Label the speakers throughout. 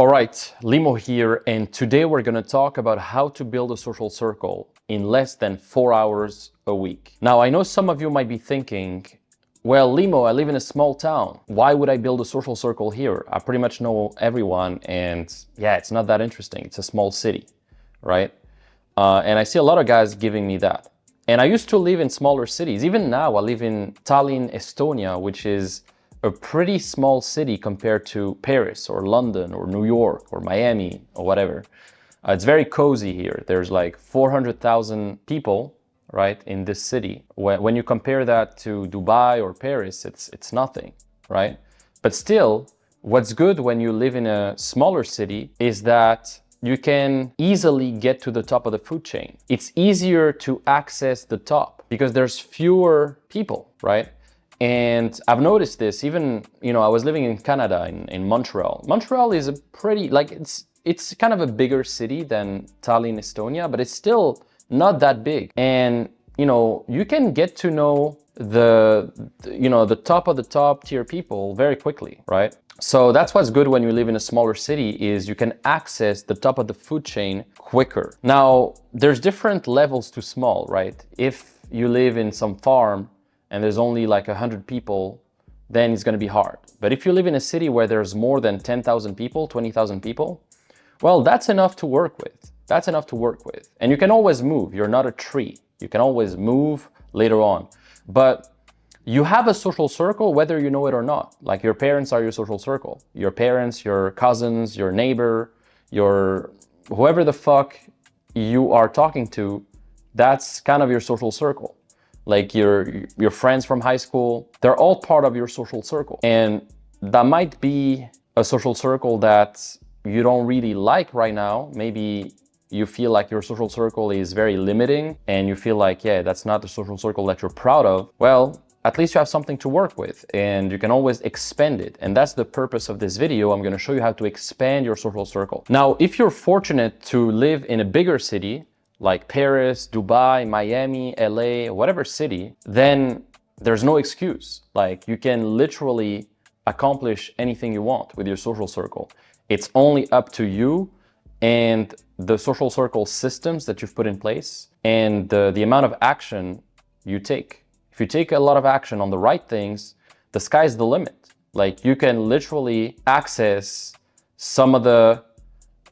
Speaker 1: Alright, Limo here, and today we're going to talk about how to build a social circle in less than 4 hours a week. Now, I know some of you might be thinking, well, Limo, I live in a small town. Why would I build a social circle here? I pretty much know everyone, and yeah, it's not that interesting. It's a small city, right? And I see a lot of guys giving me that. And I used to live in smaller cities. Even now, I live in Tallinn, Estonia, which is a pretty small city compared to Paris or London or New York or Miami or whatever. It's very cozy here. There's like 400,000 people, right, in this city. When you compare that to Dubai or Paris, it's nothing, right? But still, what's good when you live in a smaller city is that you can easily get to the top of the food chain. It's easier to access the top because there's fewer people, right? And I've noticed this even, I was living in Canada, in Montreal. Montreal is a pretty, it's kind of a bigger city than Tallinn, Estonia, but it's still not that big. And, you can get to know the top of the top tier people very quickly, right? So that's what's good when you live in a smaller city is you can access the top of the food chain quicker. Now, there's different levels to small, right? If you live in some farm and there's only like 100 people, then it's going to be hard. But if you live in a city where there's more than 10,000 people, 20,000 people, well, that's enough to work with. That's enough to work with. And you can always move. You're not a tree. You can always move later on. But you have a social circle whether you know it or not. Like your parents are your social circle. Your parents, your cousins, your neighbor, whoever the fuck you are talking to, that's kind of your social circle. Like your friends from high school, they're all part of your social circle. And that might be a social circle that you don't really like right now. Maybe you feel like your social circle is very limiting and you feel like, yeah, that's not the social circle that you're proud of. Well, at least you have something to work with and you can always expand it. And that's the purpose of this video. I'm going to show you how to expand your social circle. Now, if you're fortunate to live in a bigger city, like Paris, Dubai, Miami, LA, whatever city, then there's no excuse. Like you can literally accomplish anything you want with your social circle. It's only up to you and the social circle systems that you've put in place and the amount of action you take. If you take a lot of action on the right things, the sky's the limit. Like you can literally access some of the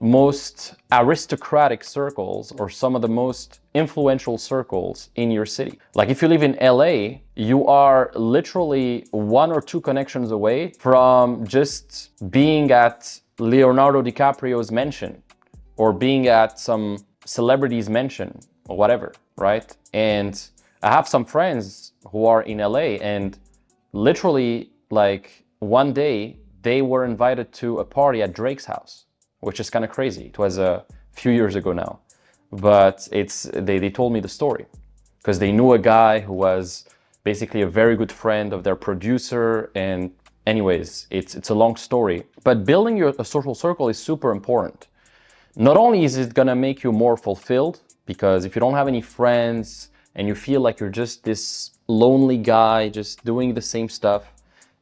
Speaker 1: most aristocratic circles or some of the most influential circles in your city. Like if you live in LA, you are literally 1 or 2 connections away from just being at Leonardo DiCaprio's mansion or being at some celebrity's mansion or whatever, right? And I have some friends who are in LA and literally like one day they were invited to a party at Drake's house, which is kind of crazy. It was a few years ago now, but they told me the story because they knew a guy who was basically a very good friend of their producer. And anyways, it's a long story, but building a social circle is super important. Not only is it gonna make you more fulfilled, because if you don't have any friends and you feel like you're just this lonely guy just doing the same stuff,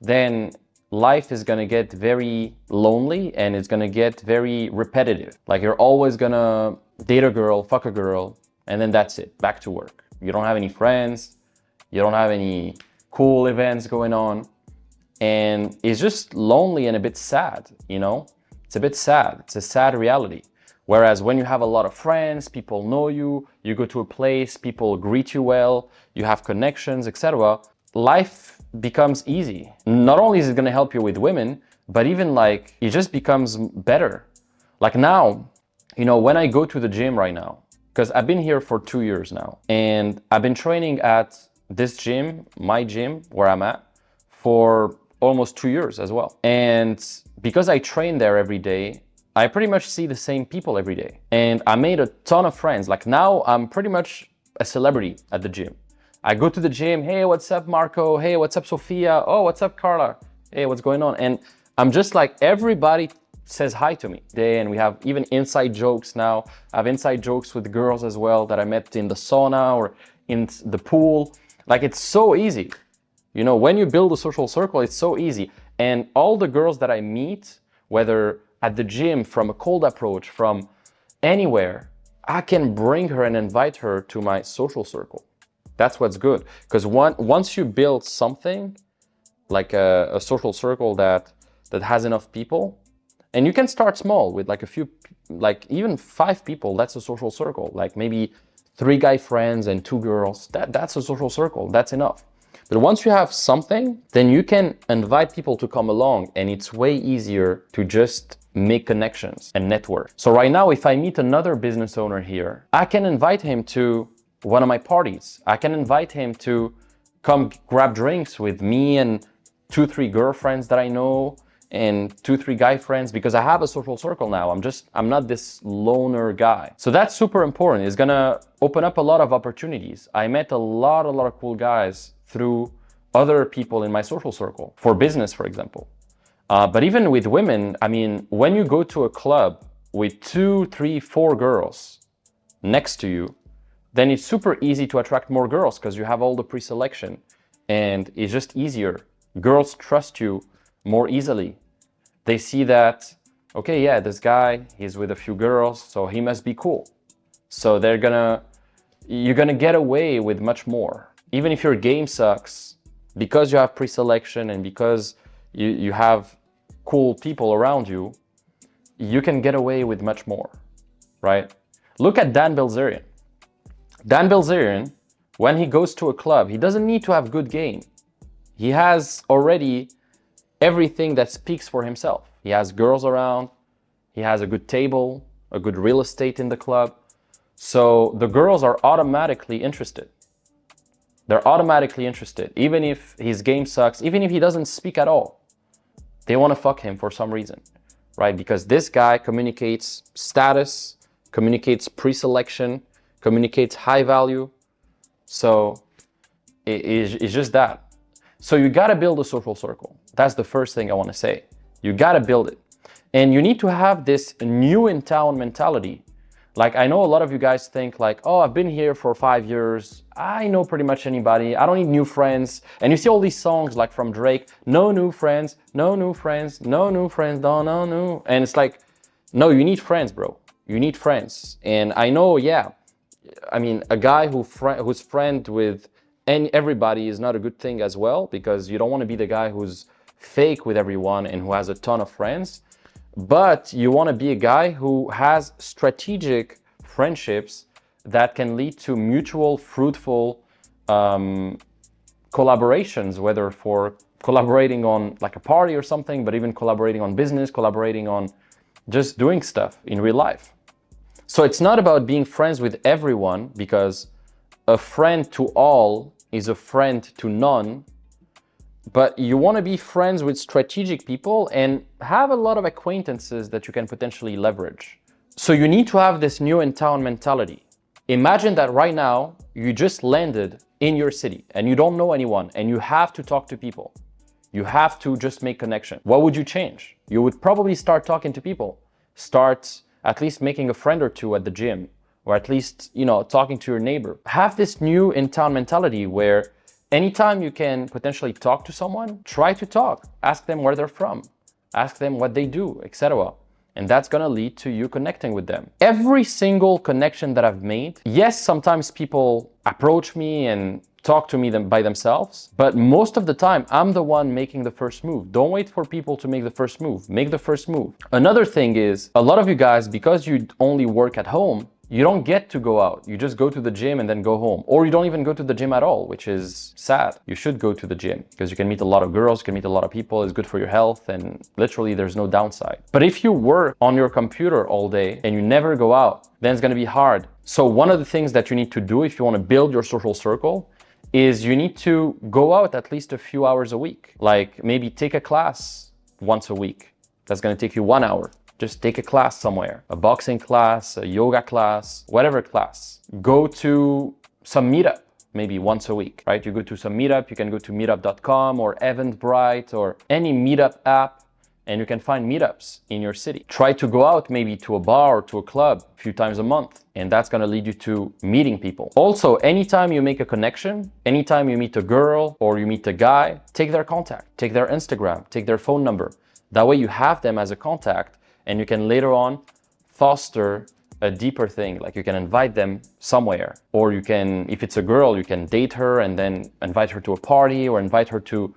Speaker 1: then life is gonna get very lonely and it's gonna get very repetitive. Like you're always gonna date a girl, fuck a girl, and then that's it, back to work. You don't have any friends, you don't have any cool events going on, and it's just lonely and a bit sad, It's a bit sad, it's a sad reality. Whereas when you have a lot of friends, people know you, you go to a place, people greet you well, you have connections, etc., life becomes easy. Not only is it going to help you with women, but even like it just becomes better. Like now, when I go to the gym right now, because I've been here for 2 years now, and I've been training at this gym, my gym, where I'm at, for almost 2 years as well. And because I train there every day, I pretty much see the same people every day. And I made a ton of friends. Like now I'm pretty much a celebrity at the gym. I go to the gym, hey, what's up, Marco? Hey, what's up, Sophia? Oh, what's up, Carla? Hey, what's going on? And I'm just like, everybody says hi to me. And we have even inside jokes now. I have inside jokes with girls as well that I met in the sauna or in the pool. Like it's so easy. When you build a social circle, it's so easy. And all the girls that I meet, whether at the gym, from a cold approach, from anywhere, I can bring her and invite her to my social circle. That's what's good. Because once you build something like a social circle that has enough people, and you can start small with like a few, like even 5 people, that's a social circle. Like maybe 3 guy friends and 2 girls, that's a social circle, that's enough. But once you have something, then you can invite people to come along, and it's way easier to just make connections and network. So right now, if I meet another business owner here, I can invite him to one of my parties. I can invite him to come grab drinks with me and 2, 3 girlfriends that I know and 2, 3 guy friends, because I have a social circle now. I'm not this loner guy. So that's super important. It's gonna open up a lot of opportunities. I met a lot of cool guys through other people in my social circle, for business, for example. But even with women, I mean, when you go to a club with 2, 3, 4 girls next to you, then it's super easy to attract more girls because you have all the pre-selection and it's just easier. Girls trust you more easily. They see that, okay, yeah, this guy, he's with a few girls, so he must be cool. So you're gonna get away with much more. Even if your game sucks, because you have pre-selection and because you have cool people around you, you can get away with much more, right? Look at Dan Bilzerian. Dan Bilzerian, when he goes to a club, he doesn't need to have good game. He has already everything that speaks for himself. He has girls around, he has a good table, a good real estate in the club. So the girls are automatically interested. They're automatically interested, even if his game sucks, even if he doesn't speak at all. They want to fuck him for some reason, right? Because this guy communicates status, communicates pre-selection, communicates high value. So it's just that. So you got to build a social circle. That's the first thing I want to say. You got to build it. And you need to have this new in town mentality. Like, I know a lot of you guys think like, oh, I've been here for 5 years. I know pretty much anybody. I don't need new friends. And you see all these songs like from Drake, no new friends, no new friends, no new friends, no new. And it's like, no, you need friends, bro. You need friends. And I know, yeah, I mean, a guy who's friend with everybody is not a good thing as well, because you don't want to be the guy who's fake with everyone and who has a ton of friends. But you want to be a guy who has strategic friendships that can lead to mutual, fruitful collaborations, whether for collaborating on like a party or something, but even collaborating on business, collaborating on just doing stuff in real life. So it's not about being friends with everyone, because a friend to all is a friend to none. But you want to be friends with strategic people and have a lot of acquaintances that you can potentially leverage. So you need to have this new in town mentality. Imagine that right now you just landed in your city and you don't know anyone and you have to talk to people. You have to just make connection. What would you change? You would probably start talking to people. Start at least making a friend or two at the gym, or at least, you know, talking to your neighbor. Have this new in town mentality where anytime you can potentially talk to someone, try to talk. Ask them where they're from. Ask them what they do, etc. And that's gonna lead to you connecting with them. Every single connection that I've made, yes, sometimes people approach me and talk to me by themselves, but most of the time, I'm the one making the first move. Don't wait for people to make the first move. Make the first move. Another thing is, a lot of you guys, because you only work at home, you don't get to go out. You just go to the gym and then go home. Or you don't even go to the gym at all, which is sad. You should go to the gym because you can meet a lot of girls, you can meet a lot of people, it's good for your health, and literally there's no downside. But if you work on your computer all day and you never go out, then it's gonna be hard. So one of the things that you need to do if you wanna build your social circle is you need to go out at least a few hours a week. Like maybe take a class once a week. That's gonna take you 1 hour. Just take a class somewhere, a boxing class, a yoga class, whatever class. Go to some meetup, maybe once a week, right? You go to some meetup, you can go to meetup.com or Eventbrite or any meetup app, and you can find meetups in your city. Try to go out maybe to a bar or to a club a few times a month, and that's gonna lead you to meeting people. Also, anytime you make a connection, anytime you meet a girl or you meet a guy, take their contact, take their Instagram, take their phone number. That way you have them as a contact, and you can later on foster a deeper thing. Like you can invite them somewhere, or you can, if it's a girl, you can date her and then invite her to a party, or invite her to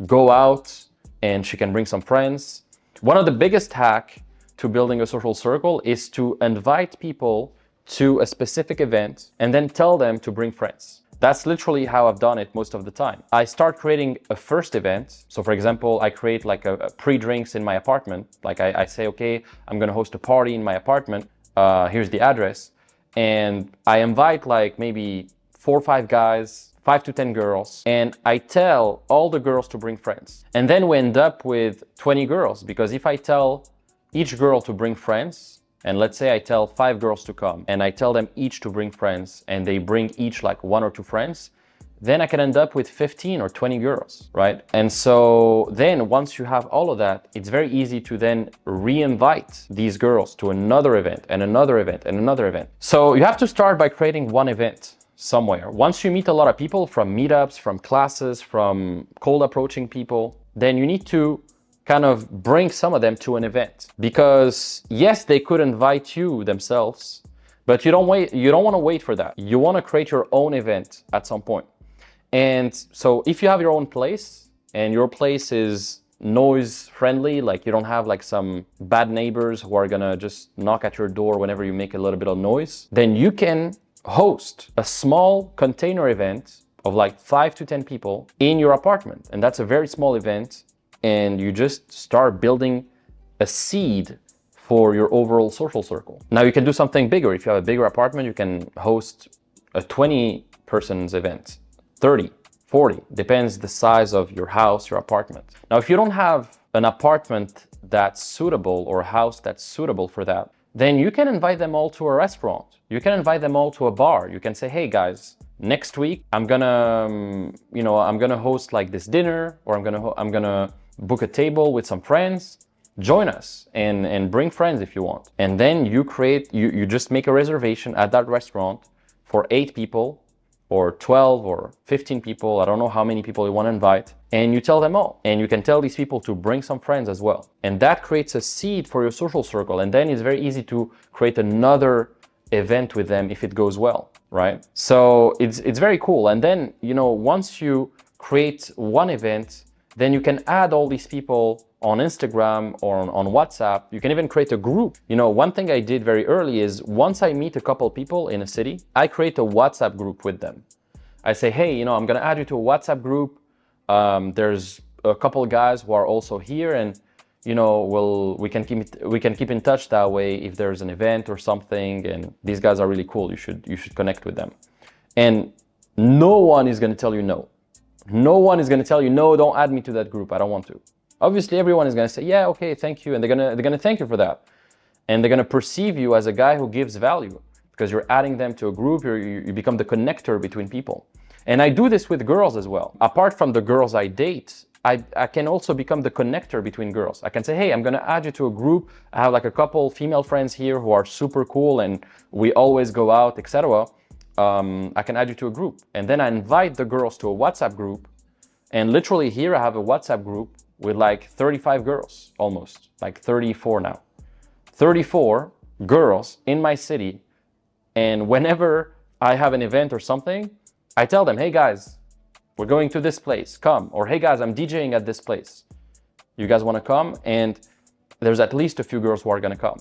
Speaker 1: go out and she can bring some friends. One of the biggest hack to building a social circle is to invite people to a specific event and then tell them to bring friends. That's literally how I've done it most of the time. I start creating a first event. So for example, I create like a pre-drinks in my apartment. Like I say, okay, I'm gonna host a party in my apartment. Here's the address. And I invite like maybe 4 or 5 guys, 5 to 10 girls, and I tell all the girls to bring friends. And then we end up with 20 girls, because if I tell each girl to bring friends, and let's say I tell 5 girls to come and I tell them each to bring friends, and they bring each like 1 or 2 friends, then I can end up with 15 or 20 girls, right? And so then once you have all of that, it's very easy to then re-invite these girls to another event and another event and another event. So you have to start by creating one event somewhere. Once you meet a lot of people from meetups, from classes, from cold approaching people, then you need to kind of bring some of them to an event, because yes, they could invite you themselves, but you don't want to wait for that. You want to create your own event at some point. And so if you have your own place and your place is noise friendly, like you don't have like some bad neighbors who are gonna just knock at your door whenever you make a little bit of noise, then you can host a small container event of like 5 to 10 people in your apartment. And that's a very small event. And you just start building a seed for your overall social circle. Now you can do something bigger. If you have a bigger apartment, you can host a 20 persons event, 30, 40, depends the size of your house, your apartment. Now, if you don't have an apartment that's suitable or a house that's suitable for that, then you can invite them all to a restaurant. You can invite them all to a bar. You can say, hey guys, next week, I'm gonna host like this dinner, or I'm gonna book a table with some friends. Join us and bring friends if you want. And then you just make a reservation at that restaurant for 8 people or 12 or 15 people. I don't know how many people you want to invite. And you tell them all. And you can tell these people to bring some friends as well. And that creates a seed for your social circle. And then it's very easy to create another event with them if it goes well, right? So it's very cool. And then, once you create one event, then you can add all these people on Instagram or on WhatsApp. You can even create a group. One thing I did very early is, once I meet a couple people in a city, I create a WhatsApp group with them. I say, hey, I'm gonna add you to a WhatsApp group. There's a couple guys who are also here, and we can keep in touch that way if there's an event or something, and these guys are really cool. You should connect with them. And no one is gonna tell you no. No one is going to tell you, no, don't add me to that group. I don't want to. Obviously, everyone is going to say, yeah, okay, thank you. And they're going to thank you for that. And they're going to perceive you as a guy who gives value, because you're adding them to a group. You become the connector between people. And I do this with girls as well. Apart from the girls I date, I can also become the connector between girls. I can say, hey, I'm going to add you to a group. I have like a couple female friends here who are super cool and we always go out, etc. I can add you to a group. And then I invite the girls to a WhatsApp group. And literally here I have a WhatsApp group with like 35 girls, almost, like 34 now. 34 girls in my city. And whenever I have an event or something, I tell them, hey guys, we're going to this place, come. Or hey guys, I'm DJing at this place. You guys want to come? And there's at least a few girls who are going to come.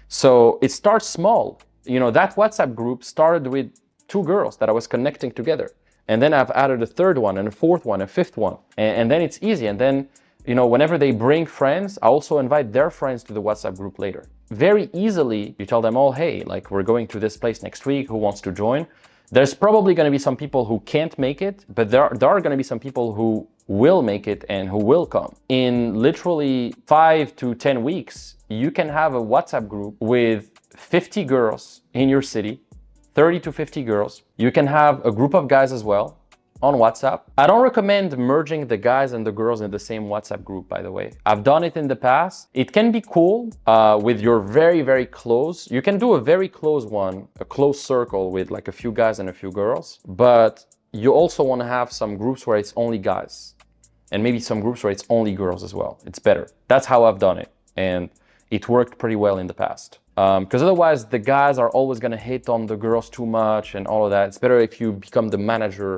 Speaker 1: So it starts small. That WhatsApp group started with 2 girls that I was connecting together. And then I've added a 3rd one and a 4th one, a 5th one. And then it's easy. And then, whenever they bring friends, I also invite their friends to the WhatsApp group later. Very easily, you tell them all, hey, like we're going to this place next week, who wants to join? There's probably going to be some people who can't make it, but there are going to be some people who will make it and who will come. In literally 5 to 10 weeks, you can have a WhatsApp group with 50 girls in your city, 30 to 50 girls. You can have a group of guys as well on WhatsApp. I don't recommend merging the guys and the girls in the same WhatsApp group, by the way. I've done it in the past. It can be cool with your very, very close. You can do a very close one, a close circle with like a few guys and a few girls. But you also want to have some groups where it's only guys, and maybe some groups where it's only girls as well. It's better. That's how I've done it. And it worked pretty well in the past. Because otherwise the guys are always going to hate on the girls too much and all of that. It's better if you become the manager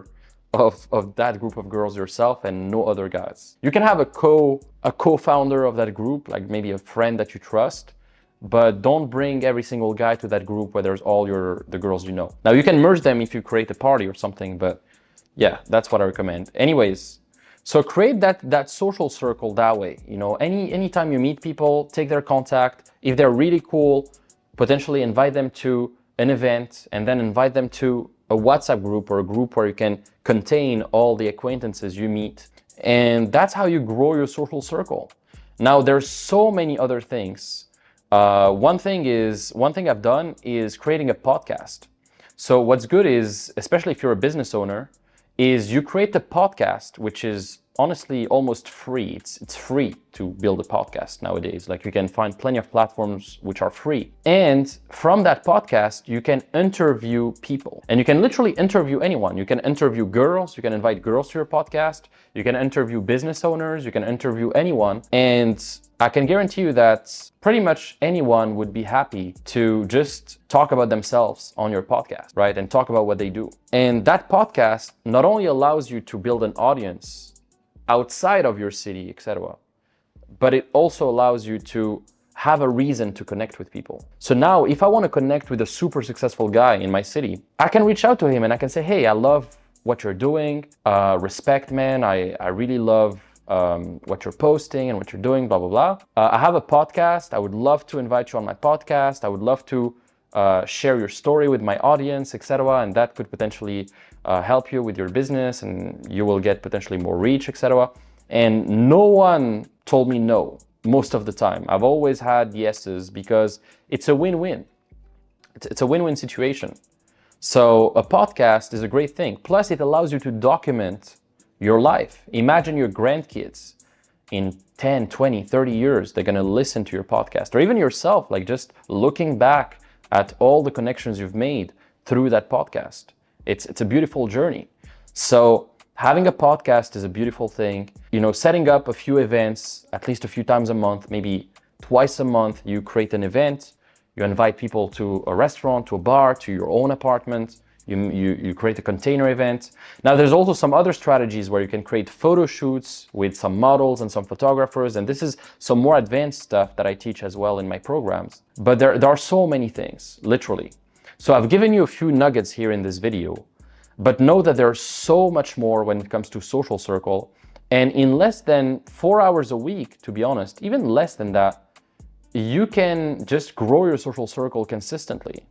Speaker 1: of that group of girls yourself and no other guys. You can have a co-founder of that group, like maybe a friend that you trust, but don't bring every single guy to that group where there's all the girls you know. Now you can merge them if you create a party or something, but yeah, that's what I recommend. Anyways, so create that social circle that way. You know, anytime you meet people, take their contact. If they're really cool, potentially invite them to an event and then invite them to a WhatsApp group or a group where you can contain all the acquaintances you meet. And that's how you grow your social circle. Now, there's so many other things. One thing I've done is creating a podcast. So what's good is, especially if you're a business owner, is you create a podcast, which is honestly almost free. It's free to build a podcast nowadays. Like you can find plenty of platforms which are free. And from that podcast, you can interview people. And you can literally interview anyone. You can interview girls, you can invite girls to your podcast, you can interview business owners, you can interview anyone. And I can guarantee you that pretty much anyone would be happy to just talk about themselves on your podcast, right? And talk about what they do. And that podcast not only allows you to build an audience outside of your city, etc., but it also allows you to have a reason to connect with people. So now if I want to connect with a super successful guy in my city, I can reach out to him and I can say, hey, I love what you're doing. Respect, man. I really love what you're posting and what you're doing, blah, blah, blah. I have a podcast. I would love to invite you on my podcast. I would love to share your story with my audience, etc. And that could potentially help you with your business and you will get potentially more reach, etc. And no one told me no most of the time. I've always had yeses because it's a win-win. It's a win-win situation. So a podcast is a great thing. Plus it allows you to document your life. Imagine your grandkids in 10, 20, 30 years, they're gonna listen to your podcast, or even yourself, like just looking back at all the connections you've made through that podcast. It's a beautiful journey. So having a podcast is a beautiful thing. You know, setting up a few events, at least a few times a month, maybe twice a month, you create an event, you invite people to a restaurant, to a bar, to your own apartment, you create a container event. Now there's also some other strategies where you can create photo shoots with some models and some photographers, and this is some more advanced stuff that I teach as well in my programs. But there are so many things, literally. So I've given you a few nuggets here in this video, but know that there's so much more when it comes to social circle. And in less than 4 hours a week, to be honest, even less than that, you can just grow your social circle consistently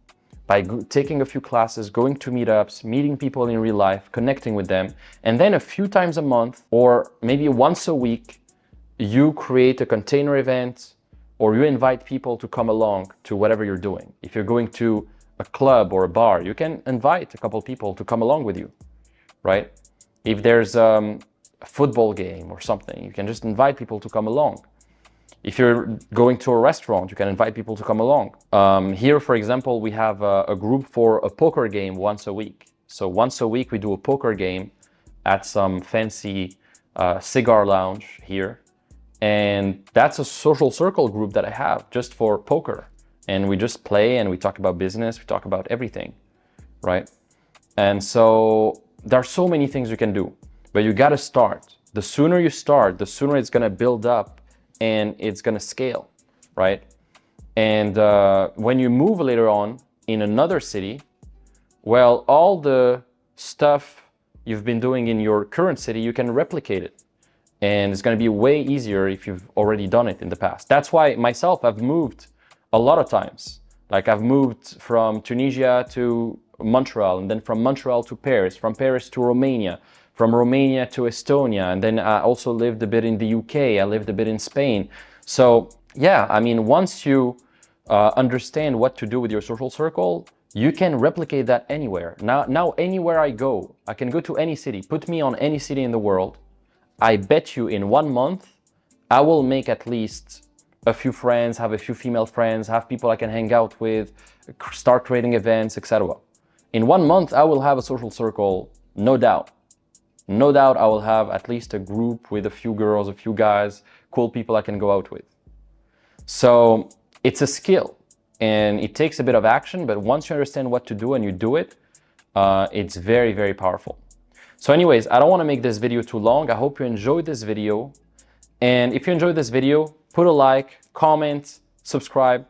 Speaker 1: by taking a few classes, going to meetups, meeting people in real life, connecting with them. And then a few times a month, or maybe once a week, you create a container event, or you invite people to come along to whatever you're doing. If you're going to a club or a bar, you can invite a couple people to come along with you, right? If there's a football game or something, you can just invite people to come along. If you're going to a restaurant, you can invite people to come along. Here, for example, we have a group for a poker game once a week. So once a week, we do a poker game at some fancy cigar lounge here. And that's a social circle group that I have just for poker. And we just play and we talk about business, we talk about everything, right? And so there are so many things you can do, but you gotta start. The sooner you start, the sooner it's gonna build up and it's gonna scale, right? And when you move later on in another city, well, all the stuff you've been doing in your current city, you can replicate it. And it's gonna be way easier if you've already done it in the past. That's why myself, I've moved a lot of times. Like I've moved from Tunisia to Montreal, and then from Montreal to Paris, from Paris to Romania, from Romania to Estonia, and then I also lived a bit in the UK, I lived a bit in Spain. So yeah, I mean, once you understand what to do with your social circle, you can replicate that anywhere. Now anywhere I go, I can go to any city, put me on any city in the world. I bet you in 1 month, I will make at least a few friends, have a few female friends, have people I can hang out with, start creating events, etc. In 1 month, I will have a social circle, no doubt. No doubt I will have at least a group with a few girls, a few guys, cool people I can go out with. So it's a skill and it takes a bit of action, but once you understand what to do and you do it, it's very, very powerful. So anyways, I don't want to make this video too long. I hope you enjoyed this video. And if you enjoyed this video, put a like, comment, subscribe,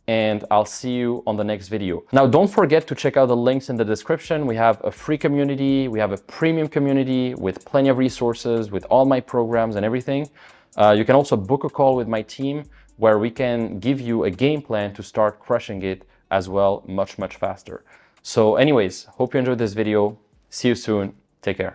Speaker 1: and I'll see you on the next video. Now, don't forget to check out the links in the description. We have a free community, we have a premium community with plenty of resources, with all my programs and everything. You can also book a call with my team where we can give you a game plan to start crushing it as well, much, much faster. So anyways, hope you enjoyed this video. See you soon. Take care.